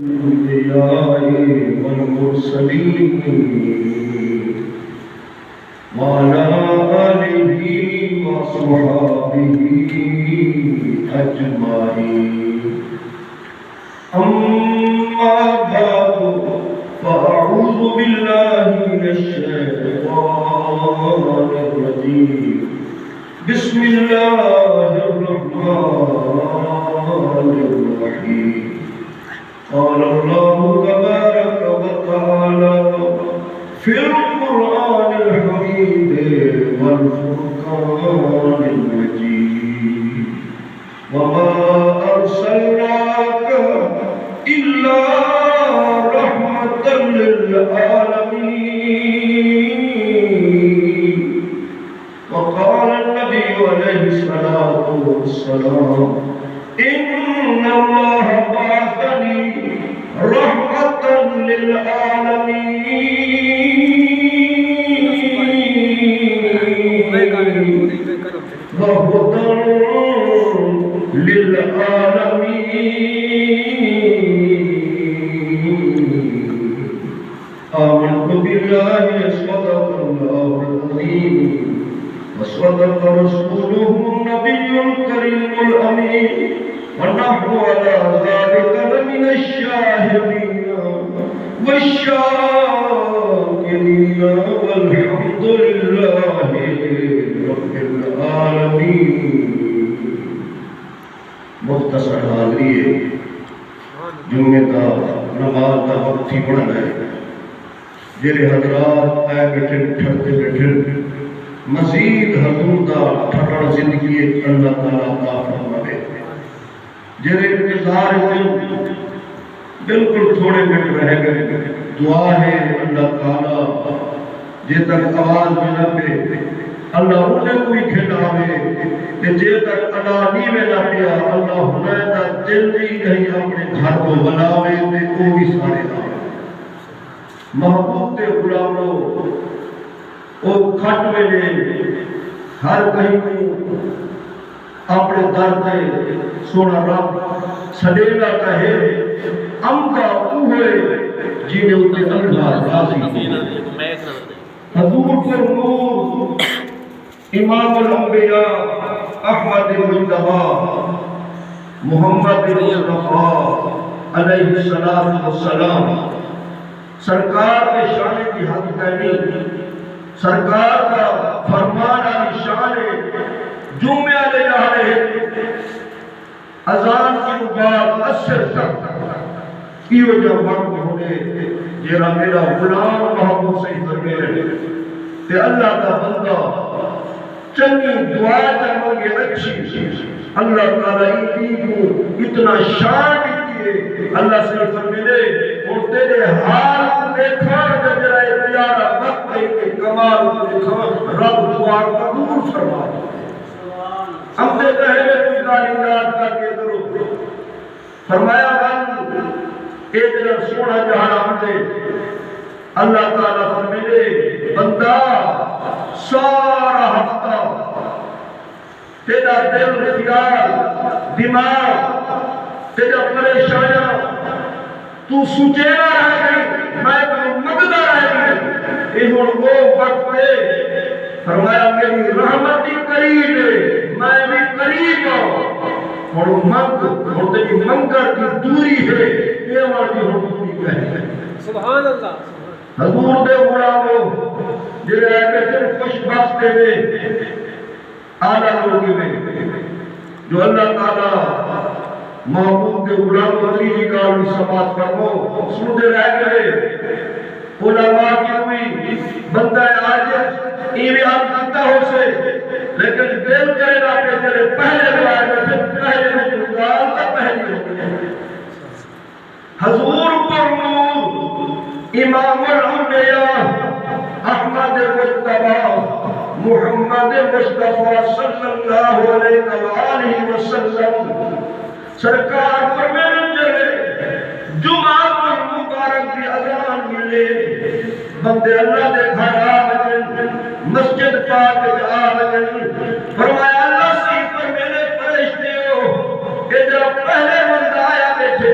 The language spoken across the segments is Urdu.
الأنبياء والمرسلين وعلى آله وصحبه أجمعين أما بعد فأعوذ بالله من الشيطان الرجيم بسم الله الرحمن الرحيم قال الله تبارك وتعالى في القرآن الحميد والفرقان المجيد وما أرسلناك إلا رحمة للعالمين وقال النبي عليه الصلاة والسلام إن الله بعثني رحمة للعالمين وهدى للعالمين آمنت بالله صدق الله العظيم وصدق رسوله النبي الكريم الأمين ونحن على ذلك لمن الشاهدين والشاكرين والحمد لله رب العالمين. مختصر حاضری ہے، جمعے کا نماز کا وقت ہی پڑھنا ہے. جڑے حضرات آئے بیٹھے ٹھڑتے بیٹھے مزید حضور دا ٹھڑڑ زندگی اللہ تعالیٰ عطا فرمائے. جڑے انتظار بالکل تھوڑے منٹ رہ گئے، دعا ہے اللہ تعالیٰ جے تک آواز میں نہ پہ اللہ انہیں کوئی کھلاوے کہ جے تک ادا نہیں میں نہ پیا اللہ انہیں تک جلدی کہیں اپنے گھر کو بناوے تے وہ بھی سارے آئے. محبوب کے غلاموں او کھٹ میں ہر کہیں کو اپنے درد سونا رب سڈیلا کہے امدہ اوہے جنہیں اتے اللہ راضی. حضور پر نور امام الانبیاء احمد مجتبی محمد مصطفیٰ علیہ السلام سرکار کے شان کی حد کہنی، سرکار کا فرمان علی شان جمعہ لے جا رہے اذان کی بعد اثر تک کیوں جب وقت ہونے جیرا میرا غلام محبوب سے فرمے کہ اللہ کا بندہ چنگی دعا چاہوگے اچھی اللہ تعالیٰ کی کو اتنا شان دیئے اللہ سے فرمے اور تیرے حال کو دیکھا جب جرائے پیارا وقت ہے کہ کمال کو دیکھا رب دعا قبول فرما. ہم نے کہے میں کوئی گالیات کر کے کرو فرمایا بند ایک جب سونا جہاں دے اللہ تعالیٰ فرمے بندہ سارا ہفتہ تیرا دل خیال دماغ تیرا پریشانیاں تو سوچینا رہ گئی میں تو مددہ رہ گئی. یہ وہ وقت پہ فرمایا میری رحمتی قریب ہے میں بھی قریب ہوں اور منگ اور تیری منگر کی دوری ہے یہ ہماری دوری کہے. سبحان اللہ. حضور دے غلاموں جڑے بیٹھے خوش بخت دے اعلیٰ لوگوں میں جو اللہ تعالیٰ محبوب کے غلام علی جی کا بھی سماعت فرمو سنتے رہ گئے علماء کی ہوئی بندہ عاجز ایوی آپ کیتا ہو سے لیکن دل کرے نہ پہ تیرے پہلے دعائے میں پہلے میں جلال کا پہلی ہو گئے. حضور پر نور امام الانبیاء احمد مجتبی محمد مصطفیٰ صلی اللہ علیہ وآلہ وسلم سرکار پر میں چلے جمعہ پر مبارک کی اذان ملے بندے اللہ دے گھر آمدن مسجد پاک آمدن فرمایا اللہ سی پر میرے فرشتے ہو کہ جب پہلے بندہ آیا بیٹھے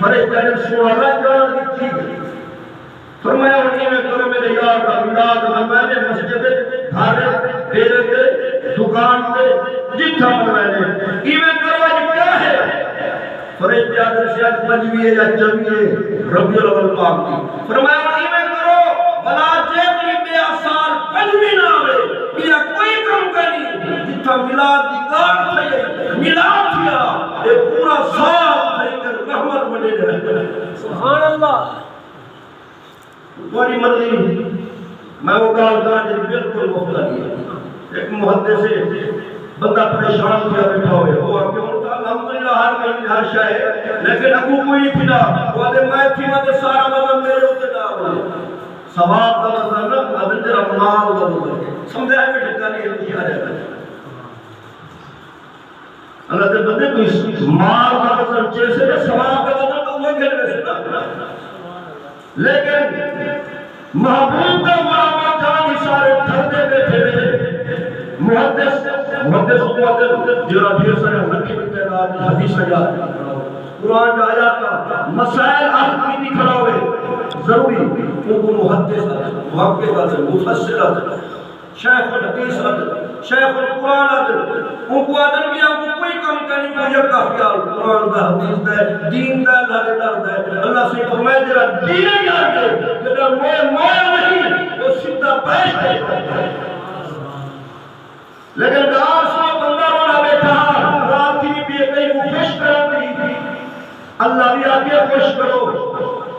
فرشتے نے سوالہ جان دی تھی فرمایا انہیں میں کرو میرے یار کا ملاد میں نے مسجد گھارے ڈیرے دے دکان دے جتھا میں نے ایویں کرو اج کیا ہے فرشتے آدر سے آج پنجویے یا چویے ربی الاول پاک کی فرمایا ایویں کرو بلا جیتنی بے اثار پنجوی نہ آوے یا کوئی کم کرنی جتھا ملاد دی گاٹ تھے ملاد تھیا یہ پورا سال تھے کر رحمت بنے رہے سبحان اللہ بڑی مرضی میں وہ گال گاں جب بالکل مختلف ہے ایک محدث سے بندہ پریشان کیا بیٹھا ہوئے وہ کہ انتا الحمدللہ ہر کہیں ہر شاہ ہے لیکن ابو کوئی نہیں تھا وہ دے میں تھی میں دے سارا وزن میرے ہوتے دا ہوئے ثواب دا وزن نہ ادھر تیرا مال دا وزن سمجھے ہے کہ ٹھکا نہیں ہے کچھ آ رہا ہے اللہ دے بندے کوئی مال دا وزن جیسے ثواب دا وزن تو وہ گھر میں سے نا لیکن محبوب کا غلامہ جان سارے دھردے بیٹھے رہے محدث جرا دیر سارے لکھے بیٹھے رہا حدیث آیات قرآن کا آیات کا مسائل آدمی نہیں کھڑا ہوئے ضروری ان کو محدث محقق آدھر مفسر آدھر شیخ الحدیث آدھر شیخ القرآن آدھر ان کو آدھر بھی آپ کو کوئی کم کرنی کو یہ کا خیال قرآن دا حدیث دا دین دا اللہ دے در دا اللہ سے فرمائے جرا دین یاد دے جرا مویا نہیں وہ سدھا پیش دے لیکن دار سو بندہ رونا بیٹھا رات کی بھی کئی کو خوش کر دی اللہ بھی آگے خوش کرو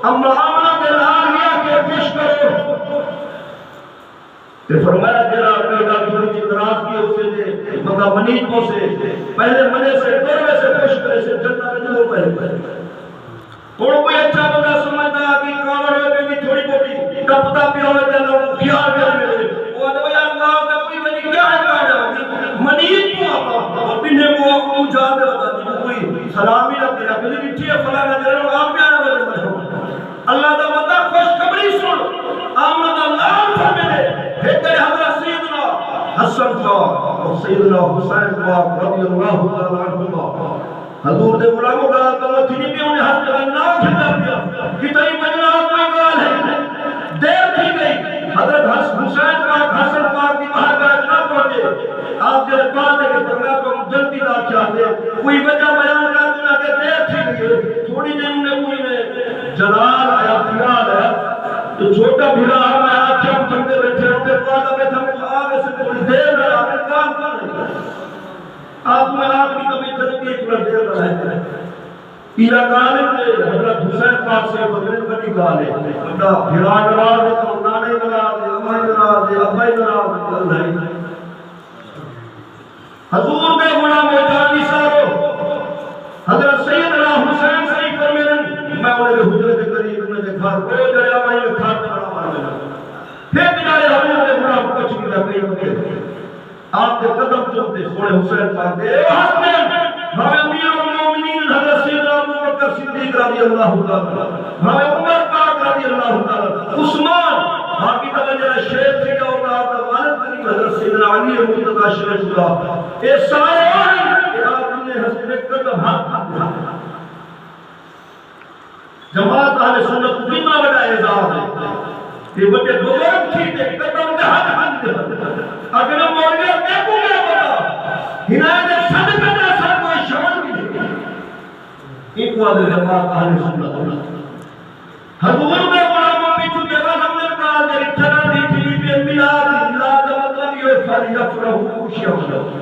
اما آمنہ دے لال بھی آگے خوش کرو کہ فرمایا جرا پیدا تھوڑی سی دراز کی اسے دے بندہ منیج کو سے پہلے منے سے دروے سے خوش کرے سے جنہ میں جو پہلے اور کوئی اچھا بندہ سمجھتا کہ کامر ہوئے بھی تھوڑی بوٹی ڈپتا پیا ہوئے تھے لوگ خیال کر ملے وہ ادھو یا اللہ کا کوئی بنی کیا ہے کہا منیج کو آقا اور بنے کو آقا جا دے بتا دی کوئی سلامی نہ کرا کہ لٹھی ہے فلاں نہ جرے آپ میں آیا بتا اللہ دا بندہ خوش خبری سن آمد اللہ تھا ملے بہتر حضرت سیدنا حسن کا اور سیدنا حسین کا رضی اللہ تعالیٰ عنہ حضور دے غلاموں کا اللہ تھی بھی انہیں ہر جگہ نام کھتا پیا کتنی مجنہ کوئی گال ہے دیر تھی گئی حضرت حسین پاک حسن پاک کی وہاں کا نہ پہنچے آپ جب بات ہے کہ فرمایا تو جلدی نہ چاہتے کوئی وجہ بیان کرنا کہ دیر تھی گئی تھوڑی دن انہیں کوئی میں جلال آیا خیال آیا تو چھوٹا بھیڑا ہمیں آج ہم بندے بیٹھے ہوتے پادا بیٹھا میں آگے سے کوئی دیر رہا میں کام کر رہی آپ میں آپ کی کبھی جلدی ایک بار دیر رہا ہے یہ غالب نے حضرت حسین پاک سے بغیر بڑی غالب بندہ بھیڑا نراز ہے تو نانے نراز ہے امائی نراز ہے ابائی نراز ہے حضور نے غلام و جانی سارو حضرت سیدنا حسین صحیح فرمیرن میں انہیں حجرت قریب انہیں دیکھا کوئی دریا مائی میں کھاٹ پڑا مارے پھر کنارے حضور نے غلام کچھ کی لگئی ہوئے آپ کے قدم چلتے سوڑے حسین پاک دے اے حسن ہمیں امیر المومنین حضرت سیدنا ابو بکر صدیق رضی اللہ تعالیٰ ہمیں عمر پاک رضی اللہ تعالیٰ عثمان باقی توجہ شیخ سے کیا ہوتا آپ کا والد قریب حضرت سیدنا علی مرتضی شریف اللہ اے سارے آئیں کہ آپ نے حسن قدم حق جماعت اہل سنت کو کتنا بڑا اعزاز ہے یہ بڑے بزرگ تھی کہ قدم کے حق اگر مولوی اپنے کو کیا پتا ہدایت صد کرنا سب کوئی شمل بھی نہیں ایک وعدہ جماعت اہل سنت حضور میں غلاموں بھی چکے گا ہم نے کہا کہ اتنا دی تھی کہ ملاد مطلب یہ فری افرہو خوشی افرہو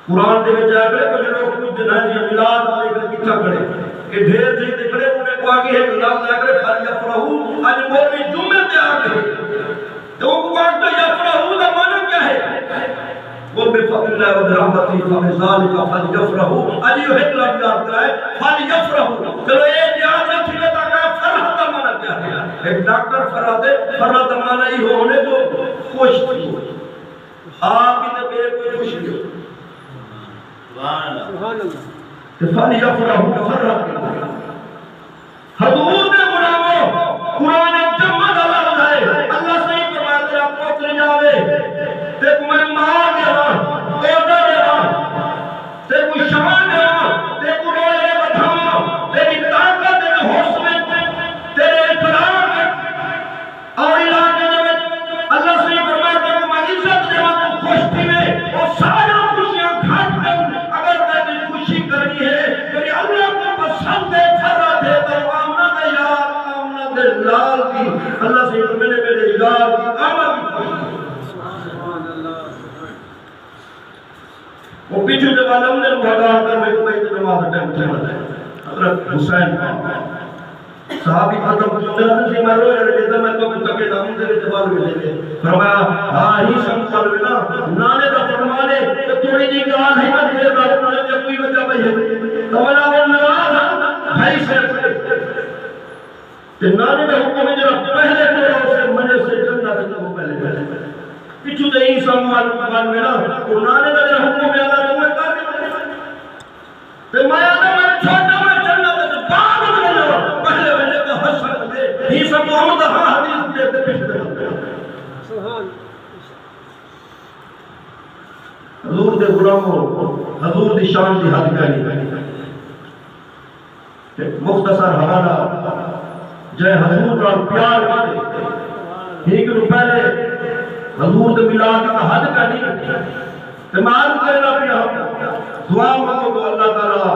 قرآن دے میں جائے گئے کہ لوگ کچھ دن ہے یہ ملاد والے کا کتنا کرے کہ ڈھیر جی دکھڑے انہیں کو آگے ہے ملاد جائے گئے فری افرہو آج مولوی جمعے تے آگے تو وہ کو آگے یفرہو دا معنی کیا ہے وہ بفضل اللہ و برحمتی فمزالک فلیفرہو آج یہ حکلہ یاد کرائے فلیفرہو چلو ایک یاد رکھی لیتا کہ فرح دا معنی کیا ہے ایک ڈاکٹر فرح دے فرح دا معنی ہی ہونے جو خوش تھی آپ ہی نے میرے کوئی خوش نہیں ہو سبحان اللہ فلیفرہو فرح حضور نے غلاموں قرآن جمد اللہ ہے اللہ صحیح فرمایا تیرا پوتر جاوے تے کو میں مار دے رہا اوڈا دے رہا تے کو شمان دے رہا تے کو روئے بٹھاوا تیری طاقت لال دی اللہ سے میرے یار دی آمد وہ پیچھو جب عالم نے بھگار کر میں کوئی نماز ٹائم چلا ہے حضرت حسین صحابی ختم جنرل سے مرو ہے میں تو تکے نام دے جواب ملے گے فرمایا ہاں ہی سنکل بنا نانے دا فرمانے کہ تھوڑی جی گال ہے مت دے دا نے کوئی وجہ بھائی ہے تمنا وہ نواز بھائی سے تے نانے دا حکم ہے جو پہلے تو سے منے سے جنت کو پہلے پیچھے تے انسان مان میں نا وہ نانے دا حکم ہے اللہ تمہیں کر تے میں چھوٹا میں جنت سے بعد پہلے وجہ کا حسن دے ہی سب محمد ہاں حدیث دے پیچھے سبحان حضور دے غلاموں حضور دی شان دی حد کاری مختصر حوالہ جائے حضور کا پیار کرے ایک رو پہلے حضور دے ملاد کا حد کاری تمام کرنا پیا دعا مانگو تو اللہ تعالیٰ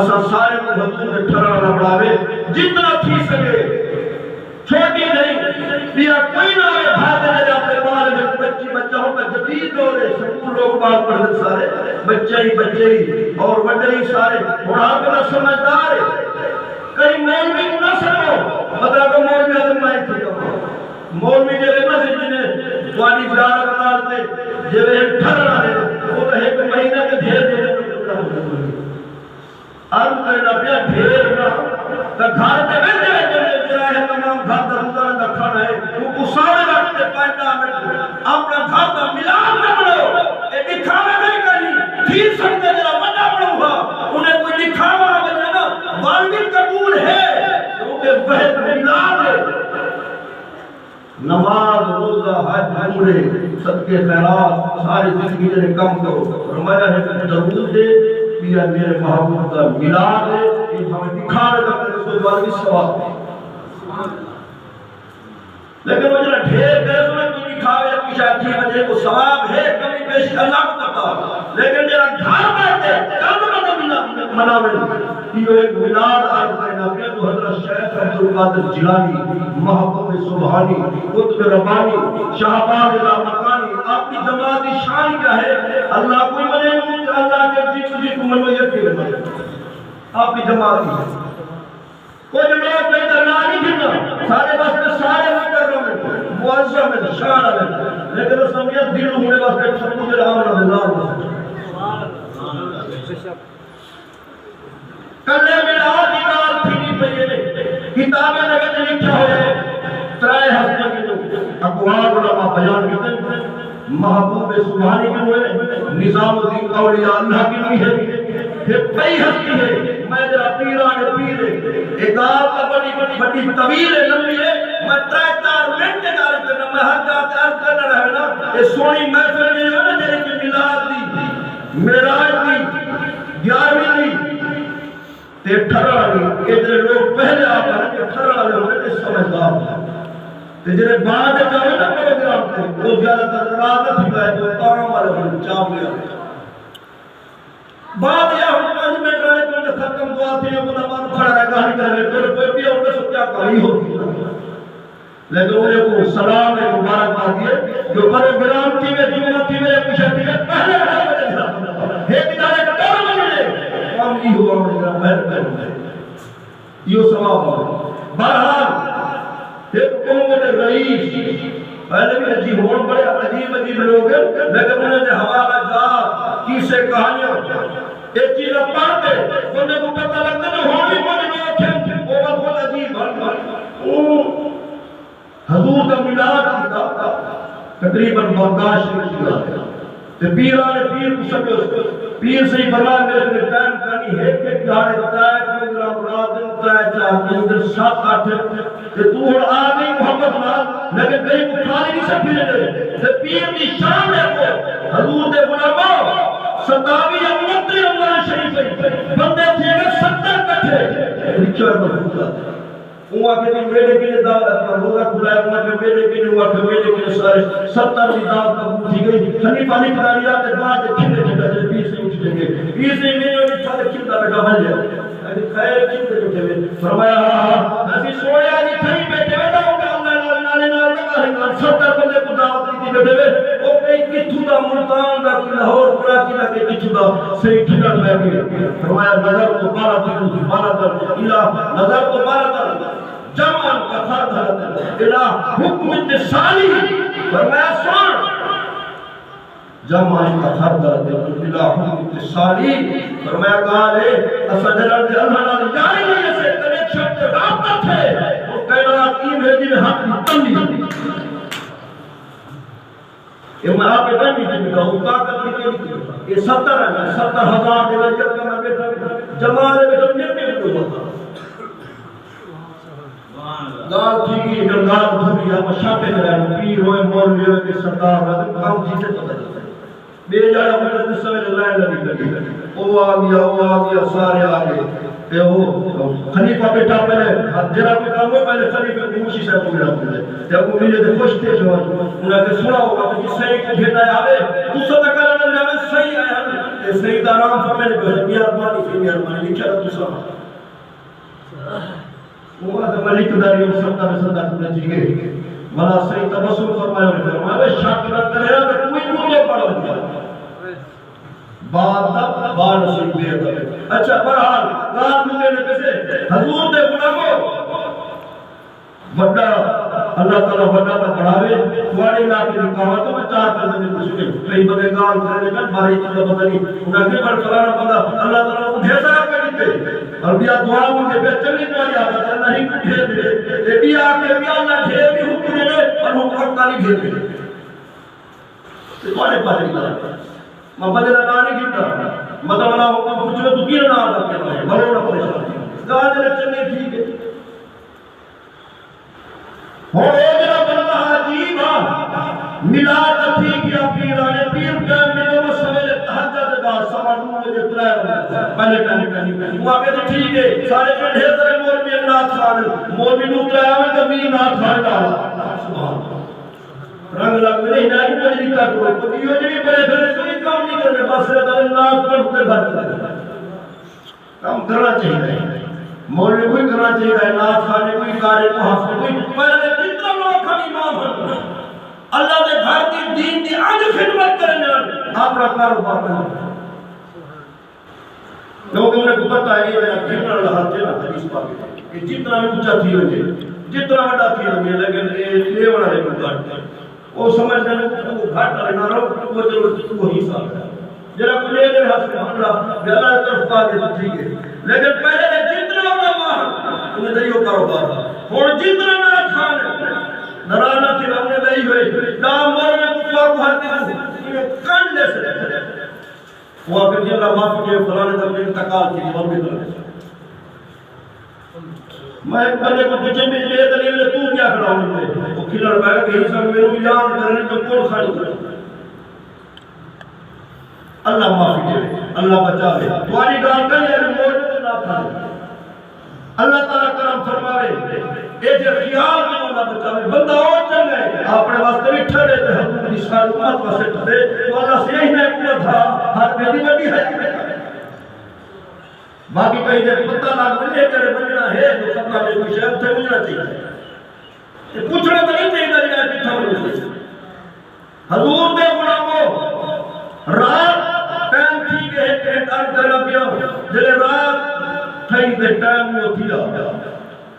اسا سارے کو حضور دے ٹھرانا بڑھاوے جتنا تھی سکے چھوٹی نہیں لیا کوئی نہ ہوئے بھاتے جائے اپنے بارے میں بچی بچہ ہوتا جدید دور ہے سکول لوگ بات پڑھتے سارے بچے ہی اور وڈے ہی سارے اور آپ کا سمجھدار ہے کہیں مولوی نہ سنو بتا کہ مولوی آدم مائن تھی مولوی جگہ مسجد نے دوانی زیارت کرتے جگہ ٹھرنا ہے وہ تو ایک مہینہ کے دھیر دے اب کرنا پیا ڈھیر نہ تو گھر کے بیٹھے جرا ہے تمام گھر کا روزانہ کا کھانا ہے وہ سارے رکھتے 5 منٹ اپنا گھر کا ملان نہ بڑھو یہ دکھاوا نہیں کرنی ٹھیک سکتے جرا بڑا بڑھو گا انہیں کوئی دکھاوا آگے نا والدی قبول ہے کیونکہ بہت ملان ہے نماز روزہ حج عمرے صدقے خیرات ساری زندگی جنے کم کرو فرمایا ہے کہ ضرور دے یا میرے محبوب کا ملاد ہے یہ ہمیں دکھانے کا رسول والدی ثواب ہے لیکن وہ جنہا ڈھیر گئے تو میں کوئی دکھاوے یا کوئی شاید تھی وجہ کو ثواب ہے کمی پیش اللہ کو پتا لیکن جنہا گھر بیٹھے کل مطلب مناوے یہ ایک ملاد آج کرنا پیا تو حضرت شیخ عبدالقادر جیلانی محبوب سبحانی قطب ربانی شہباز مکانی آپ کی جماعتی شان کیا ہے اللہ کوئی منے اللہ کے جی کو منو یقین ہے آپ کی جماعتی کوئی لوگ کہیں درنا نہیں بھرنا سارے بس میں سارے میں کر رہا ہوں معاذہ میں شان ہے لیکن اس سمیت دل ہونے بس میں سب کچھ رہا ہوں اللہ کلے ملا دیوار تھی پہیے کتابیں نگت لکھا ہوئے ترائے ہفتے کی تو اقوال علماء بیان کرتے ہیں محبوب سبحانی کی ہوئے نظام الدین اولیاء اللہ کی بھی ہے پھر کئی ہستی ہے میں جرا پیران پیر ایک آپ کا بڑی طویل ہے لمبی ہے میں 3-4 منٹ جاری کرنا میں ہر جاتے عرض کرنا رہے نا یہ سونی محفل میں ہے نا جنہیں کی ملاد دی معراج دی 11ویں دی تے ٹھرانے ادھر لوگ پہلے آپ ہیں کہ ٹھرانے ہونے کے سمجھدار ہیں تے جنہیں بعد جاوے نا پروگرام تے وہ زیادہ تر رات تھی گئے تو کام والے بن چاپ گیا بعد یا ہم 5 منٹ رہے تو ختم دعا تھی وہ نماز کھڑا رہے گاڑی کرنے تو کوئی بھی ان سے کیا کاری ہوتی لیکن انہیں کو سلام ہے مبارک بات یہ جو پروگرام تھی میں جمعہ تھی میں کچھ تھی میں پہلے ہے بیچارے کا کام نہیں کام نہیں ہوا میرا مہربان یہ ثواب ہے بہرحال ایک قوم کے رئیس پہلے بھی عجیب ہونے پڑے عجیب لوگ ہیں لیکن انہیں نے حوالہ جا کیسے کہانیاں ایک چیز پڑھتے بندے کو پتہ لگتا ہے ہوئی بڑے لوگ ہیں وہ بہت عجیب حضور کا ملاد تقریباً برداشت کیا پیران پیر کو سکے پیر سے ہی فرمان میرے اپنے ٹائم کرنی ہے کہ گھاڑے تائے پروگرام راتن تائے چاہتے ہیں اندر 7-8 کہ تو اور آگئی محمد نال لیکن کہیں کو کھالی نہیں سکتے لے پیر کی شان ہے وہ حضور دے علماء 27 یا 29 رمضان شریف بندے تھے گے 70 کٹھے لکھو ہے محفوظ آتے ہوا کہ میرے کے لیے دعوت کا روزہ کھلایا ہوا کہ میرے کے لیے ہوا کہ میرے کے لیے سارے 70 کی دعوت قبول تھی گئی خلیفہ نکلاریات کے بعد کھلے کھلے جب 20 سے اٹھ لیں گے 20 سے میرے اور چھاتے کھلتا بیٹا بن جائے خیر کھلتے بیٹھے فرمایا ایسی سویا جی تھئی بیٹھے دے او کئی کتھوں دا ملتان دا کہ لاہور کراچی دا کہ کتھوں دا صحیح ٹھنڈا پہ گئے فرمایا نظر کو بارہ الہ نظر کو بارہ جمعن کا فرد الہ حکم اتصالی فرمایا سن جمعن کا فرد الہ حکم اتصالی فرمایا کہا لے اسا جلال دے اللہ نال جاری نہیں سے کنیکشن کے رابطہ تھے وہ کائنات کی بھیجی میں حق مطمئن یہ میں آپ کے بہن نہیں کہا ہوں طاقت کی کیوں یہ 70,000 دیگر جب کا میں بیٹھا جمالے میں جب نیتے بھی ہوتا گال تھی کہ گال دھوئی آپ شاپے کرائے پیر ہوئے مولوی ہوئے کہ سردار ہوئے کام چیزیں پتہ جاتا ہے بے جاڑا مجھے جس سمجھ لائن لگی کری وہ آگیا سارے آگے کہ وہ خلیفہ بیٹھا پہلے جرا کوئی کام ہوئے پہلے خلیفہ موشی صاحب کو گرا پہلے جب وہ مجھے دے خوش تھے جو انہوں نے سنا ہوگا کہ صحیح کو بھیٹا ہے آوے دوسرا تکر اندر جاوے صحیح آیا ہے صحیح دارام فرمینے کو میاربانی لکھا رہا دوسرا وہ بات ہے ملک داری ہم سبتا میں صدا کرنا چاہیے ملا صحیح تبسم فرمایا شاک نہ کرے تو کوئی مجھے پڑھو گیا بار نصیب بے ادب اچھا برحال رات مجھے نے کسے حضور دے غلاموں وڈا اللہ تعالیٰ وڈا پر پڑھاوے واڑی علاقے کی کہاوتوں میں 4 پردے میں کچھ کئی بڑے گال کرنے کا باری چیزیں پتہ نہیں انہیں کے بڑھ فلانا بندہ اللہ تعالیٰ کو ڈھیسا کر دیتے اور بیا دعا مجھے بے چنگی دعائی آتا ہے اللہ ہی کو ڈھیر دے اے بیا کے بیا اللہ ڈھیر بھی حکم دے لے اور حکم کالی ڈھیر دے تمہارے پاس نہیں کرا میں بدے لگا نہیں گھنٹا مطلب اللہ حکم کچھ میں تو کیا نہ آتا کیا ہے بڑے نہ پریشان گاہ دے چنگی ٹھیک ہے ہو میرا بندہ عجیب ملا تھی کیا پیرانے پیر ٹائم میں تو سویرے تہجد بعد سوا 9 بجے پہلے ٹائم وہ آگے تو ٹھیک ہے سارے کے ڈھیر سارے مولوی نات خان مولوی نو ترایا میں کبھی نات خان ڈالا رنگ لگ میں نہیں نائی مجھے نہیں کرو تو یہ جو بھی بڑے پھر کوئی کام نہیں کرنے بس رہتا ہے نات پڑھتے گھر کام کرنا چاہیے مولوی کوئی کرنا چاہیے نات خانے کوئی کارے کو حافظ کوئی پہلے کتنا لوگ کھانی ماں اللہ دے گھر کی دین دی آج خدمت کرنے اپنا کاروبار کرنا لوگوں نے پتہ ہے یہ میرا گھرنا رہا تھا حدیث پاک کہ جتنا بھی اونچا تھی ہوئے جتنا بڑا تھی ہوئے لیکن یہ بڑا ہے کوئی گھٹ وہ سمجھنے میں وہ گھٹ رہنا رہو وہ ضرورت وہ ہی ساتھ ہے جرا کو لے لے ہاتھ میں ہمرا اللہ طرف پا دے ٹھیک ہے لیکن پہلے جتنا علماء انہیں دیو کاروبار اور جتنا نہ کھان نرانا تھی ہم نے نہیں ہوئے نام مر میں کتا کو ہر دن کن لے سے وہ اگر جی اللہ معافی کے فلانے تک انتقال کی اور بھی کرنے میں ایک بندے کو پچھے بھی لے دلیل لے تو کیا کھڑا ہوں وہ کھلڑ بیٹھا کہ ہی سب میرے ملان کرنے تو کون خالی کرنے اللہ معافی دے اللہ بچا لے تمہاری گال کر یا موجود نہ تھا اللہ تعالیٰ کرم فرماوے اے جو خیال میں اللہ بچا لے بندہ اور چل گئے اپنے واسطے بھی ٹھڑے تھے حضور کی ساری امت واسطے ٹھڑے تو اللہ سے یہی نعمت تھا ہر میری بڑی ہے باقی کہیں دے پتہ لاگ ملے کرے بننا ہے تو سب میں کوئی شہر تھے ملنا چاہیے پوچھنا تو نہیں چاہیے دریا کتھا ملنا چاہیے حضور دے غلاموں رات ٹائم ٹھیک ہے ایک آن کرنا پیا جلے رات تھئی دے ٹائم میں ہوتی آ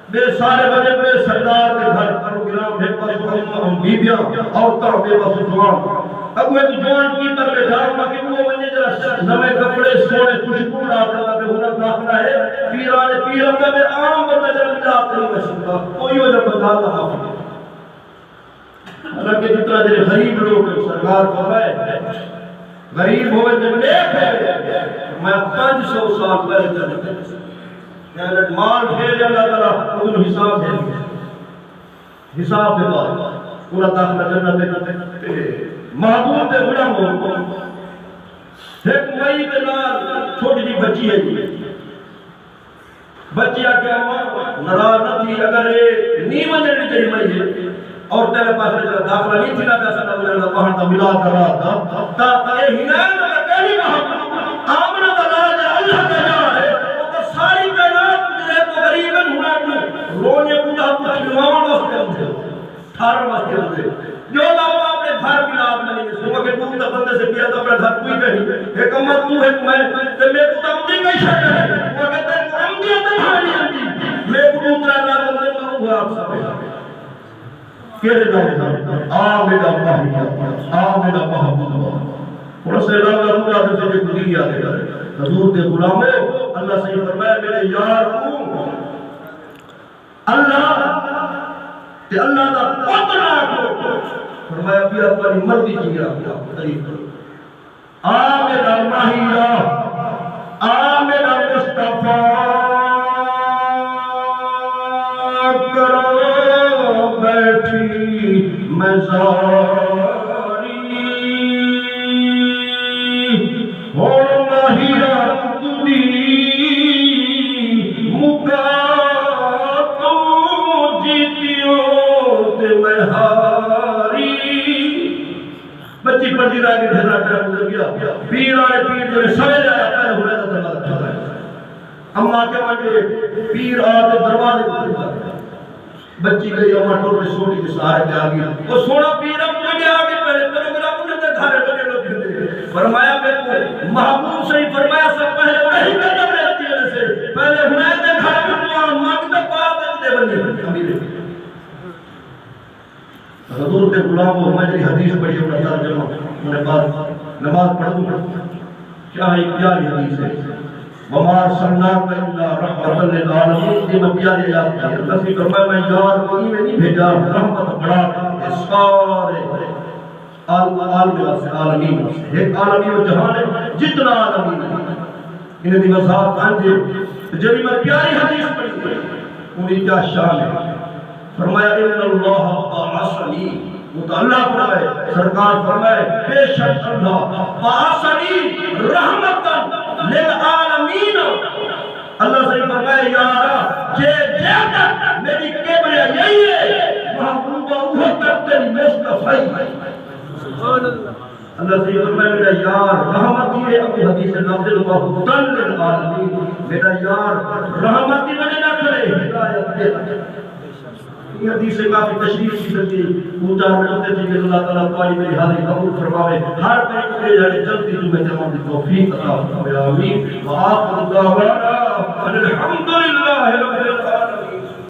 بے سارے بجے بے سردار کے گھر پروگرام بے پاس ہم بیبیاں عورتوں بے پاس جوان اب میں جوان کی پر بیٹھا ہوں کہ وہ بنے جرا نوے کپڑے سونے خوشبو ڈالتا کہ ہنر داخلہ ہے پیرانے پیرم میں عام بندہ جب جاتے نہیں میں سکتا کوئی وجہ بتا رہا ہوں حالانکہ جتنا جرے غریب لوگ سرکار فرمائے غریب ہوئے جب نیک ہے میں 500 سال پہلے جانے یعنی مال بھیجے اللہ تعالیٰ ان حساب ہے حساب دے بعد پورا داخلہ جنت محبوب دے غلام ہو ایک مئی کے نال چھوٹی جی بچی ہے بچی آکے اماں نراز نہ تھی اگر نیم جنی چاہی مئی ہے اور تیرے پاس میں داخلہ نہیں تھی نہ پیسہ نہ ملے نہ وہاں تا ملا کر رہا تھا تا اے ہنائن کا پہلی محبوب آمنہ دلال اللہ کا جا ہے ساری کائنات مجھے تو غریباً ہونا تو رونے کو تھا کچھ نوان واسطے ہم تھے 18 واسطے ہم تھے جو اللہ اپنے گھر بندے سے کیا تو اپنا گھر کوئی کہیں ایک امت تو ہے میں تے میں کو تم دی گئی شاید ہے وہ کہتا ہے امدی تمہاری امدی میں کو دوسرا اللہ بندے میں ہوا آپ سب کہہ رہا آمدہ محبوب اور سے اللہ تعالیٰ سے گزری یاد ہے حضور کے غلاموں اللہ سے فرمایا میرے یار ہوں اللہ تے اللہ دا پترا کو فرمایا بھی اپنی مرضی کی آپ تعریف کرو آمدہ ماہیہ آمدہ مصطفیٰ کرو بیٹھی مزاری ہو ماہیہ تُدی مکا تو جیتیوں تے میں ہاری بچی پڑھی رہا کہ دھرنا ٹرم گزر گیا پیر آنے پیر جو سمجھ آیا پہلے ہونے کا دروازہ کھا ہے اماں کے مانگے پیر آتے دروازے کو بچی گئی اماں ٹور میں سوڑی کے سہارے کے آگیا وہ سوڑا پیر اب مجھے آگے پہلے پروگرام انہیں تک گھارے بنے لوگ دے فرمایا میں کو محبوب سے ہی فرمایا سب پہلے وہی قدم رہتی ہے سے پہلے ہنائے تھے گھارے بنے مقدم پاپ دے بنے امیرے حضور کے غلام کو ہماری حدیث پڑھی ہونا ترجمہ انہیں بعد نماز پڑھ دوں کیا ہے پیاری حدیث ہے وَمَا أَرْسَلْنَاكَ إِلَّا رَحْمَةً لِلْعَالَمِينَ یہ میں پیاری یاد ہے اللہ سے فرمایا میں یار کوئی میں نہیں بھیجا رحمت بڑا سارے عالمین ایک عالمین و جہان ہے جتنا عالمین ہے انہیں دی وضاحت آنجے جب میں پیاری حدیث پڑھی انہیں کیا شان ہے فرمایا ان اللہ بعثنی اللہ فرمائے سرکار فرمائے بے شک اللہ بعثنی رحمتا للعالمین اللہ سے فرمائے یارا جے تک میری کیبریا یہی ہے محبوبہ وہ تک تیری مصطفی اللہ سے فرمائے میرا یار رحمتی ہے اپنی حدیث نازل ہوا ہدن للعالمین میرا یار رحمتی بنے نہ کرے ہدایت دے یہ حدیث سے کافی تشریف کی سکتی اونچا ملتے تھے کہ اللہ تعالیٰ تعالی میری حاضری قبول فرماوے ہر طرح کے جانے جلدی تمہیں تمام دی توفیق عطا فرمائے آمین وآخر دعوانا الحمدللہ رب